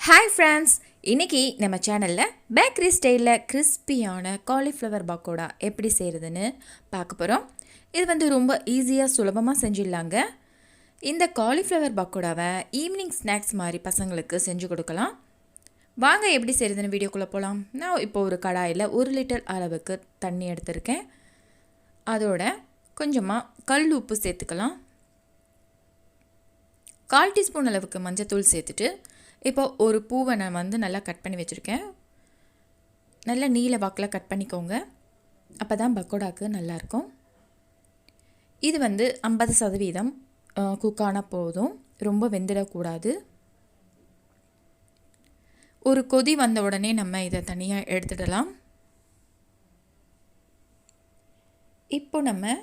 Hi friends, இன்றைக்கி நம்ம சேனலில் பேக்கரி ஸ்டைலில் கிறிஸ்பியான காலிஃப்ளவர் பக்கோடா எப்படி செய்கிறதுன்னு பார்க்க போகிறோம். இது ரொம்ப ஈஸியாக சுலபமாக செஞ்சிடலாங்க. இந்த காலிஃப்ளவர் பக்கோடாவை ஈவினிங் ஸ்நாக்ஸ் மாதிரி பசங்களுக்கு செஞ்சு கொடுக்கலாம். வாங்க எப்படி செய்கிறதுன்னு வீடியோக்குள்ளே போகலாம். நான் இப்போ ஒரு கடாயில் 1 லிட்டர் அளவுக்கு தண்ணி எடுத்திருக்கேன். அதோட கொஞ்சமாக கல் உப்பு சேர்த்துக்கலாம். 1/4 டீஸ்பூன் அளவுக்கு மஞ்சத்தூள் சேர்த்துட்டு இப்போ ஒரு பூவை நான் நல்லா கட் பண்ணி வச்சுருக்கேன். நல்லா நீல வாக்கில் கட் பண்ணிக்கோங்க, அப்போ தான் பக்கோடாவுக்கு நல்லாயிருக்கும். இது 50% குக்கான போதும், ரொம்ப வெந்துடக்கூடாது. ஒரு கொதி வந்த உடனே நம்ம இதை தனியாக எடுத்துடலாம். இப்போ நம்ம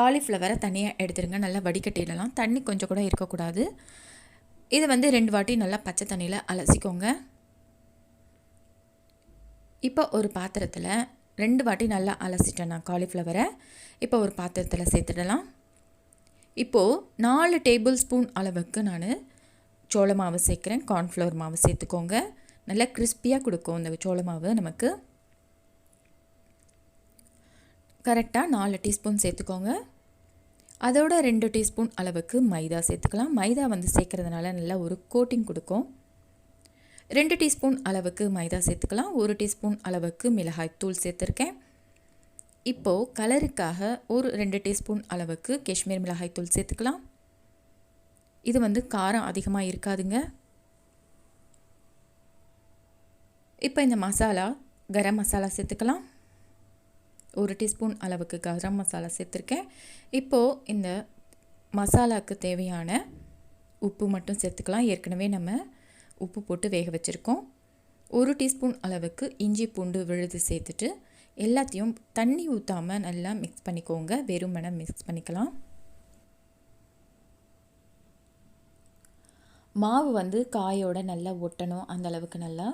காலிஃப்ளவரை தனியாக எடுத்துடுங்க, நல்லா வடிகட்டிடலாம். தண்ணி கொஞ்சம் கூட இருக்கக்கூடாது. இதை 2 வாட்டி நல்லா பச்சை தண்ணியில் அலசிக்கோங்க. இப்போ ஒரு பாத்திரத்தில் 2 வாட்டி நல்லா அலசிட்டேன் நான் காலிஃப்ளவரை. இப்போ ஒரு பாத்திரத்தில் சேர்த்துடலாம். இப்போது 4 டேபிள் ஸ்பூன் அளவுக்கு நான் சோள மாவு சேர்க்குறேன். கார்ன்ஃப்ளவர் மாவு சேர்த்துக்கோங்க. நல்லா கிறிஸ்பியாக கொடுக்கும் இந்த சோள மாவு நமக்கு. கரெக்டாக 4 டீஸ்பூன் சேர்த்துக்கோங்க. அதோட 2 டீஸ்பூன் அளவுக்கு மைதா சேர்த்துக்கலாம். மைதா சேர்க்குறதுனால நல்லா ஒரு கோட்டிங் கொடுக்கும். 2 டீஸ்பூன் அளவுக்கு மைதா சேர்த்துக்கலாம். 1 டீஸ்பூன் அளவுக்கு மிளகாய் தூள் சேர்த்துருக்கேன். இப்போது கலருக்காக ஒரு 2 டீஸ்பூன் அளவுக்கு காஷ்மீர் மிளகாய் தூள் சேர்த்துக்கலாம். இது காரம் அதிகமாக இருக்காதுங்க. இப்போ இந்த மசாலா கரம் மசாலா சேர்த்துக்கலாம். 1 டீஸ்பூன் அளவுக்கு கரம் மசாலா சேர்த்துருக்கேன். இப்போது இந்த மசாலாவுக்கு தேவையான உப்பு மட்டும் சேர்த்துக்கலாம். ஏற்கனவே நம்ம உப்பு போட்டு வேக வச்சுருக்கோம். 1 டீஸ்பூன் அளவுக்கு இஞ்சி பூண்டு விழுது சேர்த்துட்டு எல்லாத்தையும் தண்ணி ஊற்றாமல் நல்லா மிக்ஸ் பண்ணிக்கோங்க. வெறுமனே மிக்ஸ் பண்ணிக்கலாம். மாவு காயோட நல்லா ஒட்டணும், அந்த அளவுக்கு நல்லா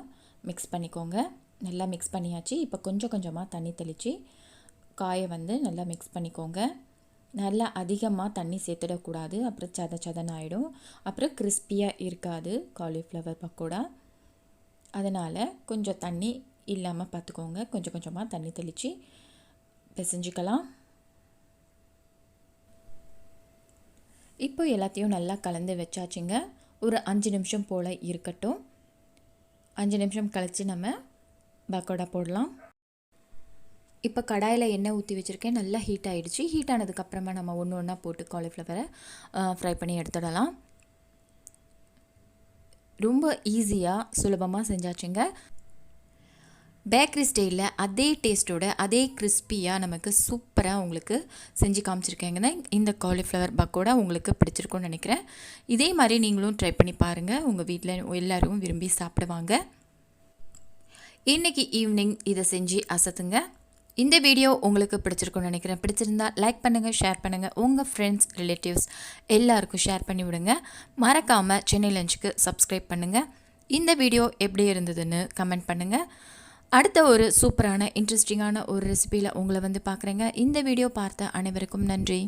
மிக்ஸ் பண்ணிக்கோங்க. நல்லா மிக்ஸ் பண்ணியாச்சு. இப்போ கொஞ்சம் கொஞ்சமாக தண்ணி தெளித்து காயை நல்லா மிக்ஸ் பண்ணிக்கோங்க. நல்லா அதிகமாக தண்ணி சேர்த்துடக்கூடாது, அப்புறம் சதன்னு ஆகிடும். அப்புறம் கிறிஸ்பியாக இருக்காது காலிஃப்ளவர் பக்கோடா. அதனால் கொஞ்சம் தண்ணி இல்லாமல் பார்த்துக்கோங்க. கொஞ்சம் கொஞ்சமாக தண்ணி தெளித்து பிசைஞ்சிக்கலாம். இப்போ எல்லாத்தையும் நல்லா கலந்து வச்சாச்சுங்க. ஒரு 5 நிமிஷம் போல் இருக்கட்டும். 5 நிமிஷம் கழித்து நம்ம பக்கோடா போடலாம். இப்போ கடாயில் எண்ணெய் ஊற்றி வச்சுருக்கேன். நல்லா ஹீட் ஆகிடுச்சு. ஹீட் ஆனதுக்கப்புறமா நம்ம ஒன்று ஒன்றா போட்டு காலிஃப்ளவரை ஃப்ரை பண்ணி எடுத்துடலாம். ரொம்ப ஈஸியாக சுலபமாக செஞ்சாச்சுங்க. பேக்கரி ஸ்டைலில் அதே டேஸ்ட்டோட அதே கிறிஸ்பியாக நமக்கு சூப்பராக உங்களுக்கு செஞ்சு காமிச்சிருக்கேங்கன்னா இந்த காலிஃப்ளவர் பக்கோடா உங்களுக்கு பிடிச்சிருக்கும்னு நினைக்கிறேன். இதே மாதிரி நீங்களும் ட்ரை பண்ணி பாருங்கள். உங்கள் வீட்டில் எல்லோரும் விரும்பி சாப்பிடுவாங்க. இன்றைக்கி ஈவினிங் இதை செஞ்சு அசத்துங்க. இந்த வீடியோ உங்களுக்கு பிடிச்சிருக்கும்னு நினைக்கிறேன். பிடிச்சிருந்தா லைக் பண்ணுங்கள், ஷேர் பண்ணுங்கள். உங்கள் ஃப்ரெண்ட்ஸ் ரிலேட்டிவ்ஸ் எல்லாருக்கும் ஷேர் பண்ணி விடுங்க. மறக்காமல் சென்னை லஞ்சுக்கு சப்ஸ்கிரைப் பண்ணுங்கள். இந்த வீடியோ எப்படி இருந்ததுன்னு கமெண்ட் பண்ணுங்கள். அடுத்த ஒரு சூப்பரான இன்ட்ரெஸ்டிங்கான ஒரு ரெசிபியில் உங்களை பார்க்குறேங்க. இந்த வீடியோ பார்த்த அனைவருக்கும் நன்றி.